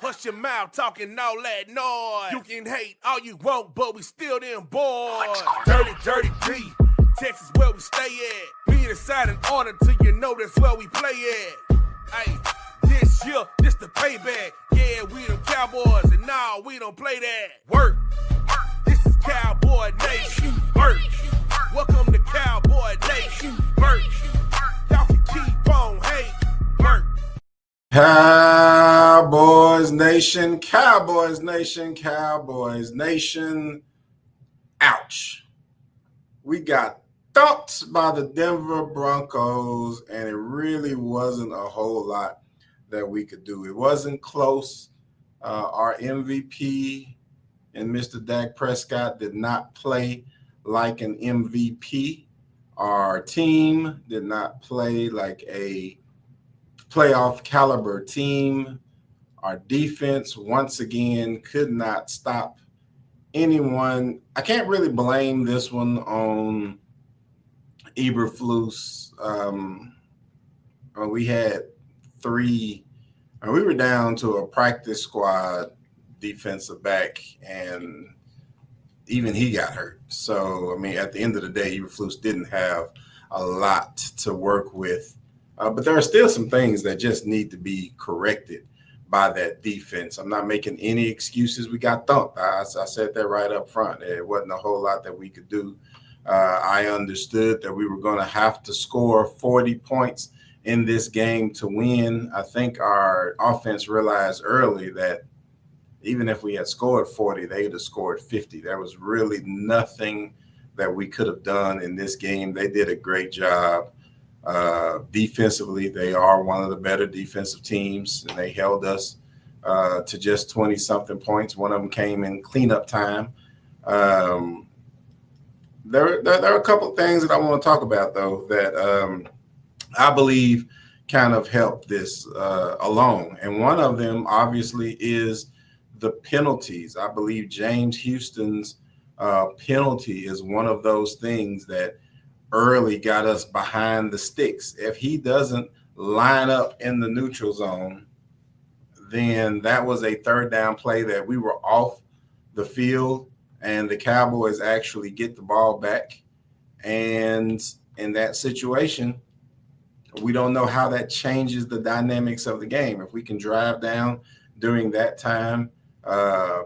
Hush your mouth talking all that noise. You can hate all you want, but we still them boys. Dirty, dirty D. Texas where we stay at. Me inside in order till you know that's where we play at. Hey, this year, this the payback. Yeah, we them Cowboys, and nah, we don't play that. Work. This is Cowboy Nation. Work. Welcome to Cowboy Nation. Work. Y'all can keep on hate. Work. Cowboys Nation, Cowboys Nation, Cowboys Nation. Ouch. We got thumped by the Denver Broncos, and it really wasn't a whole lot that we could do. It wasn't close. Our MVP and Mr. Dak Prescott did not play like an MVP. Our team did not play like a playoff caliber team. Our defense, once again, could not stop anyone. I can't really blame this one on Eberflus. We had three, we were down to a practice squad defensive back, and even he got hurt. So, I mean, at the end of the day, Eberflus didn't have a lot to work with. But there are still some things that just need to be corrected by that defense. I'm not making any excuses. We got thumped. I said that right up front. It wasn't a whole lot that we could do. I understood that we were going to have to score 40 points in this game to win. I think our offense realized early that even if we had scored 40, they would have scored 50. There was really nothing that we could have done in this game. They did a great job. Defensively, they are one of the better defensive teams, and they held us to just 20-something points. One of them came in cleanup time. There are a couple of things that I want to talk about, though, that I believe kind of helped this along. And one of them, obviously, is the penalties. I believe James Houston's penalty is one of those things that early got us behind the sticks. If he doesn't line up in the neutral zone, then that was a third down play that we were off the field, and the Cowboys actually get the ball back. And in that situation, we don't know how that changes the dynamics of the game. If we can drive down during that time,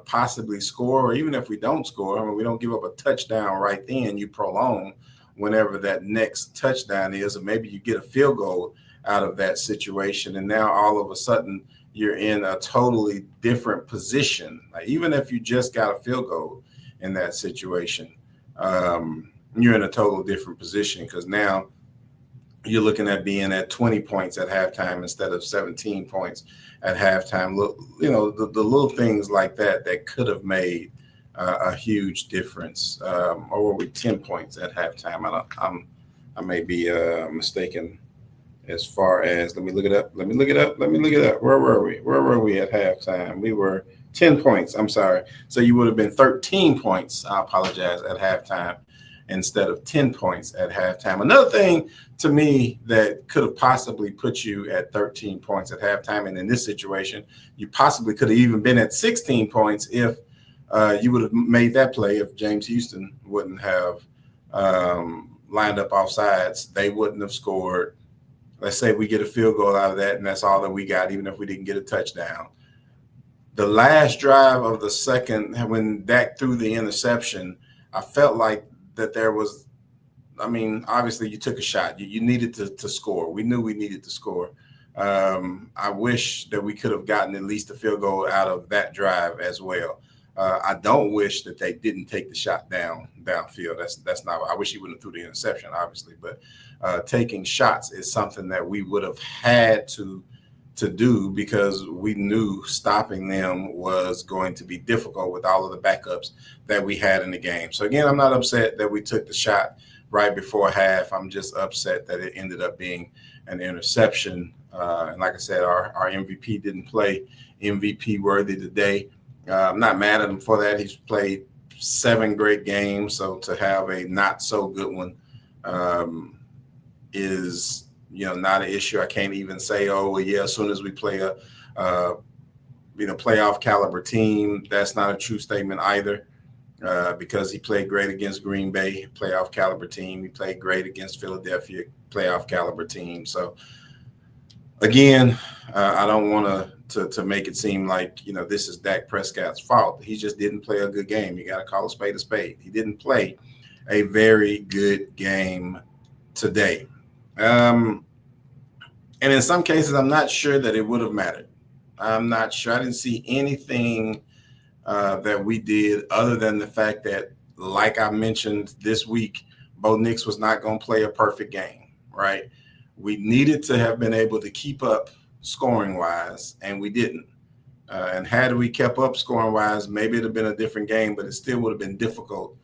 possibly score, or even if we don't score, I mean, we don't give up a touchdown right then, you prolong whenever that next touchdown is, or maybe you get a field goal out of that situation. And now all of a sudden you're in a totally different position. Like, even if you just got a field goal in that situation, you're in a total different position, because now you're looking at being at 20 points at halftime instead of 17 points at halftime. You know, the little things like that could have made a huge difference. Or were we 10 points at halftime? I may be mistaken as far as, let me look it up. Where were we at halftime? We were 10 points. I'm sorry. So you would have been 13 points. I apologize, at halftime instead of 10 points at halftime. Another thing to me that could have possibly put you at 13 points at halftime, and in this situation, you possibly could have even been at 16 points if you would have made that play. If James Houston wouldn't have lined up off sides, they wouldn't have scored. Let's say we get a field goal out of that, and that's all that we got, even if we didn't get a touchdown. The last drive of the second, when Dak threw the interception, I felt like that there was, I mean, obviously you took a shot. You needed to score. We knew we needed to score. I wish that we could have gotten at least a field goal out of that drive as well. I don't wish that they didn't take the shot downfield. That's not. I wish he wouldn't have threw the interception, obviously. But taking shots is something that we would have had to do, because we knew stopping them was going to be difficult with all of the backups that we had in the game. So again, I'm not upset that we took the shot right before half. I'm just upset that it ended up being an interception. And like I said, our MVP didn't play MVP worthy today. I'm not mad at him for that. He's played 7 great games. So to have a not so good one is, not an issue. I can't even say, oh, well, yeah, as soon as we play a playoff caliber team. That's not a true statement either, because he played great against Green Bay, playoff caliber team. He played great against Philadelphia, playoff caliber team. So again, I don't want to make it seem like, this is Dak Prescott's fault. He just didn't play a good game. You got to call a spade a spade. He didn't play a very good game today. And in some cases, I'm not sure that it would have mattered. I'm not sure. I didn't see anything that we did other than the fact that, like I mentioned this week, Bo Nix was not going to play a perfect game, right? We needed to have been able to keep up scoring-wise, and we didn't. And had we kept up scoring-wise, maybe it would have been a different game, but it still would have been difficult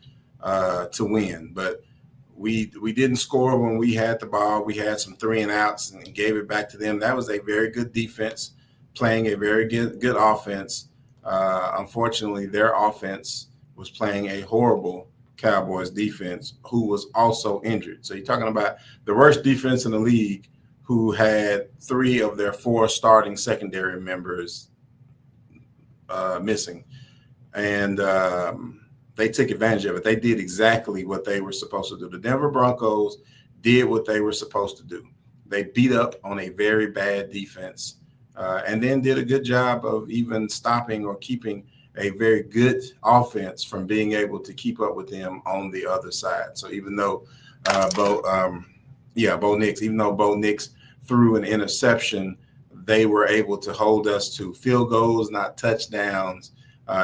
to win. But we didn't score when we had the ball. We had some 3-and-outs and gave it back to them. That was a very good defense playing a very good offense. Unfortunately, their offense was playing a horrible Cowboys defense, who was also injured. So you're talking about the worst defense in the league, who had 3 of their 4 starting secondary members missing. And they took advantage of it. They did exactly what they were supposed to do. The Denver Broncos did what they were supposed to do. They beat up on a very bad defense, and then did a good job of even stopping or keeping a very good offense from being able to keep up with them on the other side. So even though Bo Nix threw an interception, they were able to hold us to field goals, not touchdowns.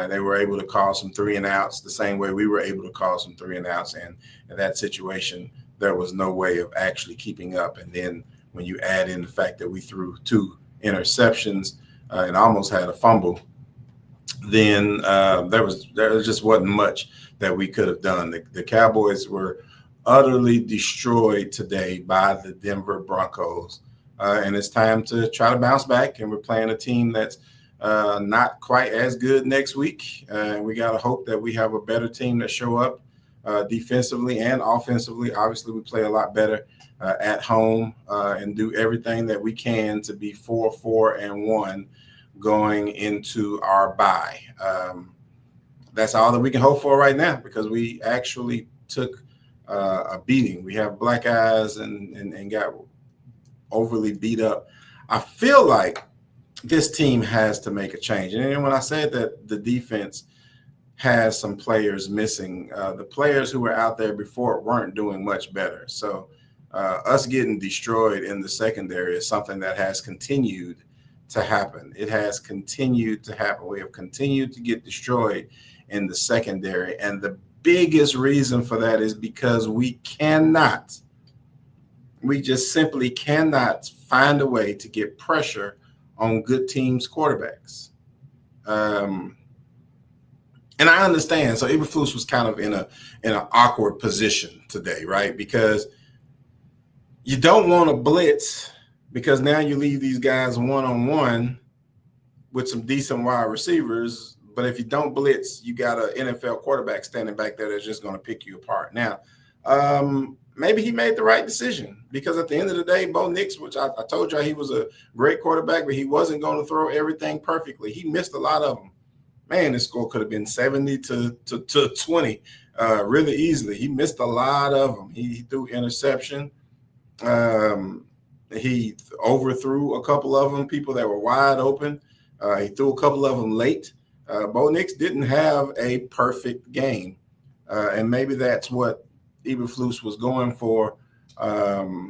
They were able to call some 3-and-outs the same way we were able to call some 3-and-outs. And in that situation, there was no way of actually keeping up. And then when you add in the fact that we threw 2 interceptions and almost had a fumble, then there just wasn't much that we could have done. The Cowboys were utterly destroyed today by the Denver Broncos. And it's time to try to bounce back. And we're playing a team that's not quite as good next week. We got to hope that we have a better team that show up defensively and offensively. Obviously, we play a lot better at home and do everything that we can to be 4-4-1 going into our bye. That's all that we can hope for right now, because we actually took a beating. We have black eyes and got overly beat up. I feel like this team has to make a change. And when I said that the defense has some players missing, the players who were out there before weren't doing much better. So us getting destroyed in the secondary is something that has continued to happen. It has continued to happen. We have continued to get destroyed in the secondary. And the biggest reason for that is because we just simply cannot find a way to get pressure on good teams' quarterbacks. And I understand. So Eberflus was kind of in an awkward position today, right? Because you don't want to blitz, because now you leave these guys one-on-one with some decent wide receivers. But if you don't blitz, you got an NFL quarterback standing back there that's just going to pick you apart. Now, maybe he made the right decision, because at the end of the day, Bo Nix, which I told you he was a great quarterback, but he wasn't going to throw everything perfectly. He missed a lot of them. Man, this score could have been 70 to 20 really easily. He missed a lot of them. He threw interception. He overthrew a couple of them, people that were wide open. He threw a couple of them late. Bo Nix didn't have a perfect game. And maybe that's what Eberflus was going for. But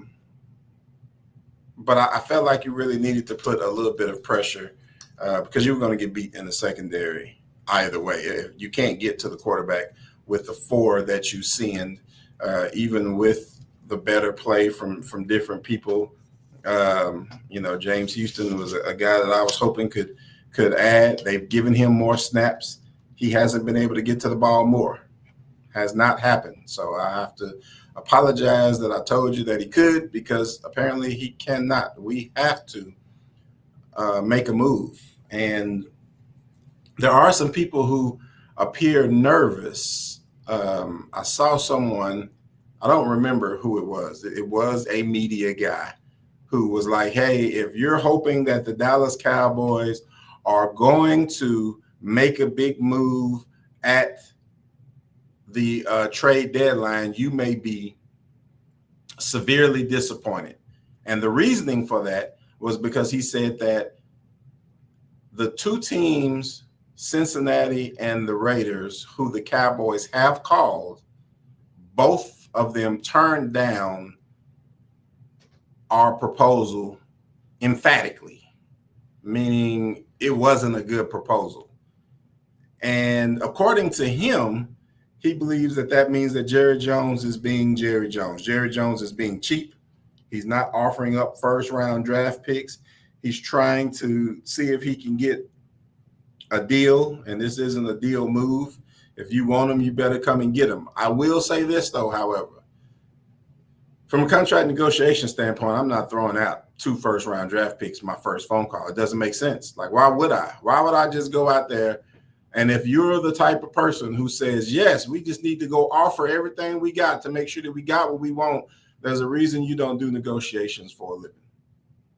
I felt like you really needed to put a little bit of pressure because you were going to get beat in the secondary either way. You can't get to the quarterback with the 4 that you send, even with the better play from different people. James Houston was a guy that I was hoping could add. They've given him more snaps. He hasn't been able to get to the ball more. Has not happened. So I have to apologize that I told you that he could, because apparently he cannot. We have to make a move. And there are some people who appear nervous. I saw someone, I don't remember who it was. It was a media guy who was like, hey, if you're hoping that the Dallas Cowboys are going to make a big move at the trade deadline, you may be severely disappointed. And the reasoning for that was because he said that the two teams, Cincinnati and the Raiders, who the Cowboys have called, both of them turned down our proposal emphatically, meaning it wasn't a good proposal. And according to him, he believes that that means that Jerry Jones is being Jerry Jones. Jerry Jones is being cheap. He's not offering up first-round draft picks. He's trying to see if he can get a deal, and this isn't a deal move. If you want him, you better come and get him. I will say this, though, however. From a contract negotiation standpoint, I'm not throwing out 2 first-round draft picks my first phone call. It doesn't make sense. Like, why would I? Why would I just go out there? And if you're the type of person who says, yes, we just need to go offer everything we got to make sure that we got what we want, there's a reason you don't do negotiations for a living.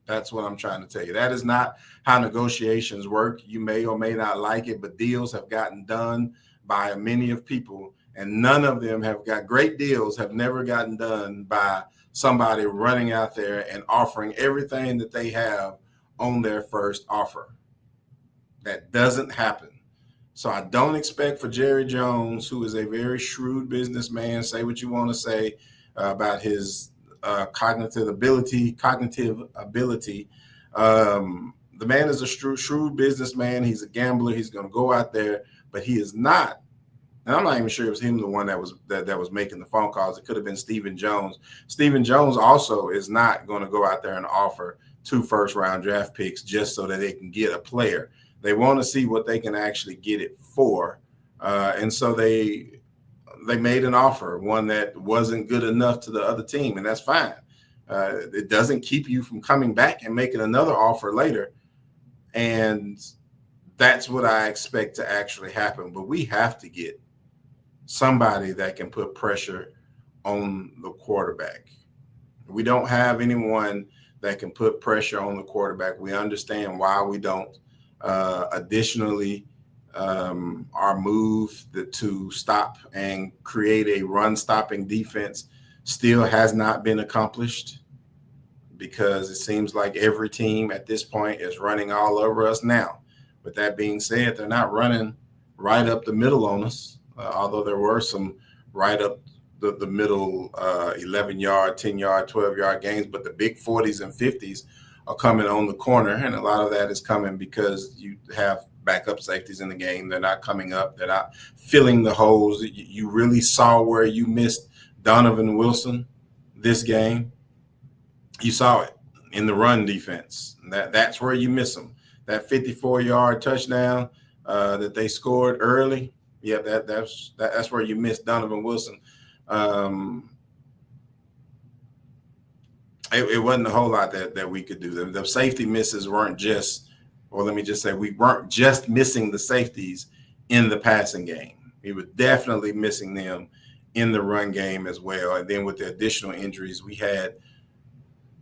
That's what I'm trying to tell you. That is not how negotiations work. You may or may not like it, but deals have gotten done by many of people, and none of them have got great deals, have never gotten done by somebody running out there and offering everything that they have on their first offer. That doesn't happen. So I don't expect for Jerry Jones, who is a very shrewd businessman, say what you want to say about his cognitive ability. The man is a shrewd businessman. He's a gambler. He's going to go out there, but he is not. And I'm not even sure it was him, the one that was making the phone calls. It could have been Stephen Jones. Stephen Jones also is not going to go out there and offer 2 first-round draft picks just so that they can get a player. They want to see what they can actually get it for. And so they made an offer, one that wasn't good enough to the other team, and that's fine. It doesn't keep you from coming back and making another offer later. And that's what I expect to actually happen. But we have to get somebody that can put pressure on the quarterback. We don't have anyone that can put pressure on the quarterback. We understand why we don't. Additionally, our move to stop and create a run-stopping defense still has not been accomplished, because it seems like every team at this point is running all over us now. With that being said, they're not running right up the middle on us, although there were some right up the middle 11-yard, 10-yard, 12-yard gains, but the big 40s and 50s are coming on the corner, and a lot of that is coming because you have backup safeties in the game. They're not coming up. They're not filling the holes. You really saw where you missed Donovan Wilson this game. You saw it in the run defense. That's where you miss them. That 54-yard touchdown that they scored early, yeah, that's where you missed Donovan Wilson. It wasn't a whole lot that we could do. The safety misses weren't just, or let me just say, we weren't just missing the safeties in the passing game. We were definitely missing them in the run game as well. And then with the additional injuries it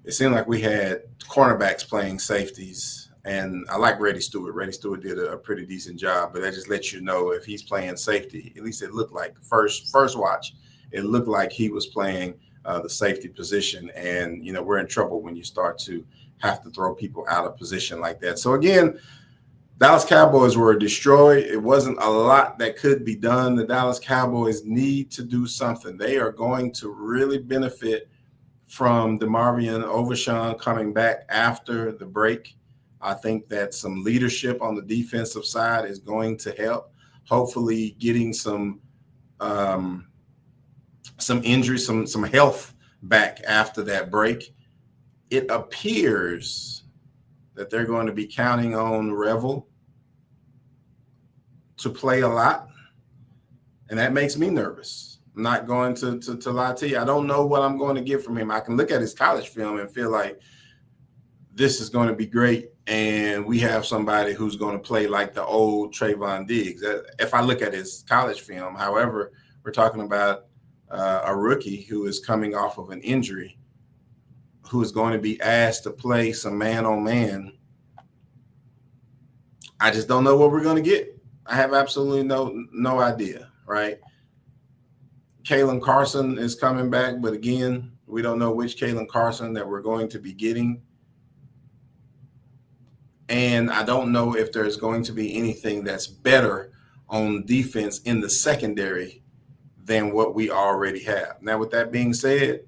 seemed like we had cornerbacks playing safeties. And I like Reddy Stewart. Reddy Stewart did a pretty decent job, but that just lets you know if he's playing safety, at least it looked like first watch, it looked like he was playing the safety position. And, we're in trouble when you start to have to throw people out of position like that. So again, Dallas Cowboys were destroyed. It wasn't a lot that could be done. The Dallas Cowboys need to do something. They are going to really benefit from DeMarvion Overshown coming back after the break. I think that some leadership on the defensive side is going to help. Hopefully getting some injuries, some health back after that break. It appears that they're going to be counting on Revel to play a lot, and that makes me nervous. I'm not going to lie to you. I don't know what I'm going to get from him. I can look at his college film and feel like this is going to be great, and we have somebody who's going to play like the old Trayvon Diggs. If I look at his college film, however, we're talking about a rookie who is coming off of an injury, who is going to be asked to play some man-on-man I just don't know what we're going to get. I have absolutely no idea, right? Kalen Carson is coming back, but again, we don't know which Kalen Carson that we're going to be getting. And I don't know if there's going to be anything that's better on defense in the secondary than what we already have. Now, with that being said,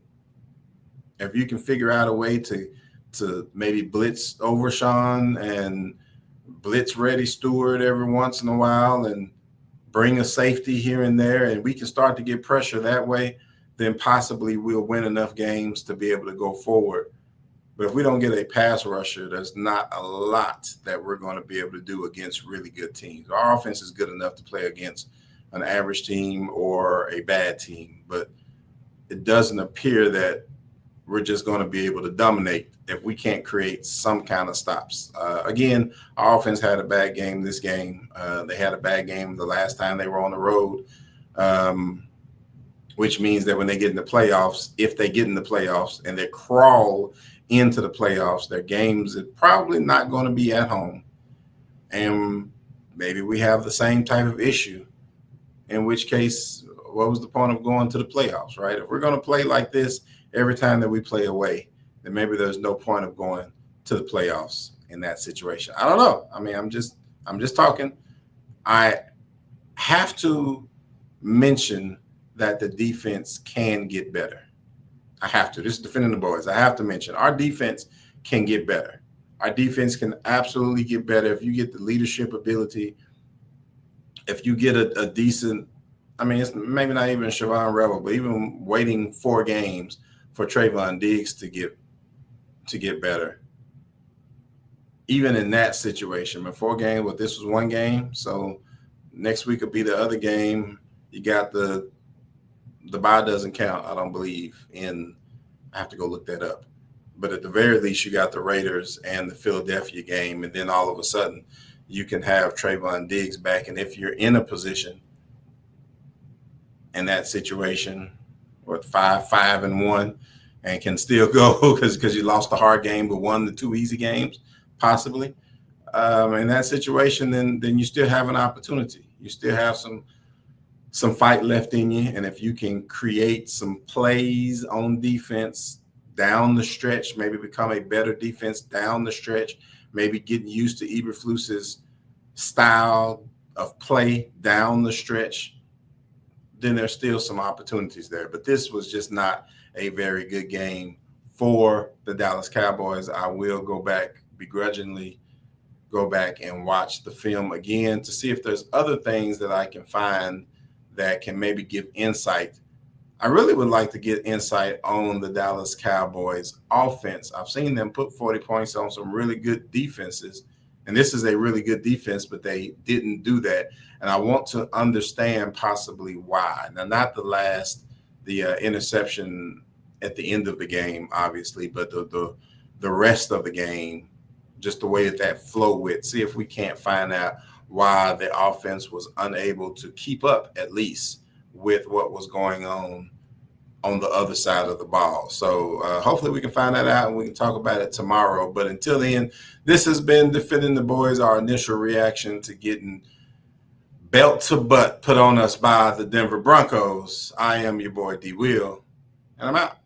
if you can figure out a way to maybe blitz over Sean and blitz ready Stewart every once in a while and bring a safety here and there, and we can start to get pressure that way, then possibly we'll win enough games to be able to go forward. But if we don't get a pass rusher, there's not a lot that we're going to be able to do against really good teams. Our offense is good enough to play against an average team or a bad team, but it doesn't appear that we're just going to be able to dominate if we can't create some kind of stops. Again, our offense had a bad game this game. They had a bad game the last time they were on the road, which means that when they get in the playoffs, if they get in the playoffs and they crawl into the playoffs, their games are probably not going to be at home. And maybe we have the same type of issue, in which case, what was the point of going to the playoffs, right? If we're going to play like this every time that we play away, then maybe there's no point of going to the playoffs in that situation. I don't know. I mean, I'm just talking. I have to mention that the defense can get better. I have to. This is defending the boys. I have to mention our defense can get better. Our defense can absolutely get better if you get the leadership ability, if you get a decent, I mean, it's maybe not even Siobhan Rebel, but even waiting 4 games for Trayvon Diggs to get better. Even in that situation, but 4 games, but this was 1 game. So next week will be the other game. You got the bye doesn't count, I don't believe. I have to go look that up. But at the very least, you got the Raiders and the Philadelphia game, and then all of a sudden you can have Trayvon Diggs back. And if you're in a position in that situation, with 5-1, and can still go because you lost the hard game but won the 2 easy games, possibly. In that situation, then you still have an opportunity. You still have some fight left in you, and if you can create some plays on defense down the stretch, maybe become a better defense down the stretch, maybe getting used to Eberflus's style of play down the stretch, then there's still some opportunities there. But this was just not a very good game for the Dallas Cowboys. I will begrudgingly go back and watch the film again to see if there's other things that I can find that can maybe give insight. I really would like to get insight on the Dallas Cowboys offense. I've seen them put 40 points on some really good defenses, and this is a really good defense, but they didn't do that. And I want to understand possibly why. Now, not the interception at the end of the game, obviously, but the rest of the game, just the way that flow with, see if we can't find out why the offense was unable to keep up, at least, with what was going on the other side of the ball. So hopefully we can find that out and we can talk about it tomorrow. But until then, this has been Defending the Boys, our initial reaction to getting belt to butt put on us by the Denver Broncos. I am your boy D. Will, and I'm out.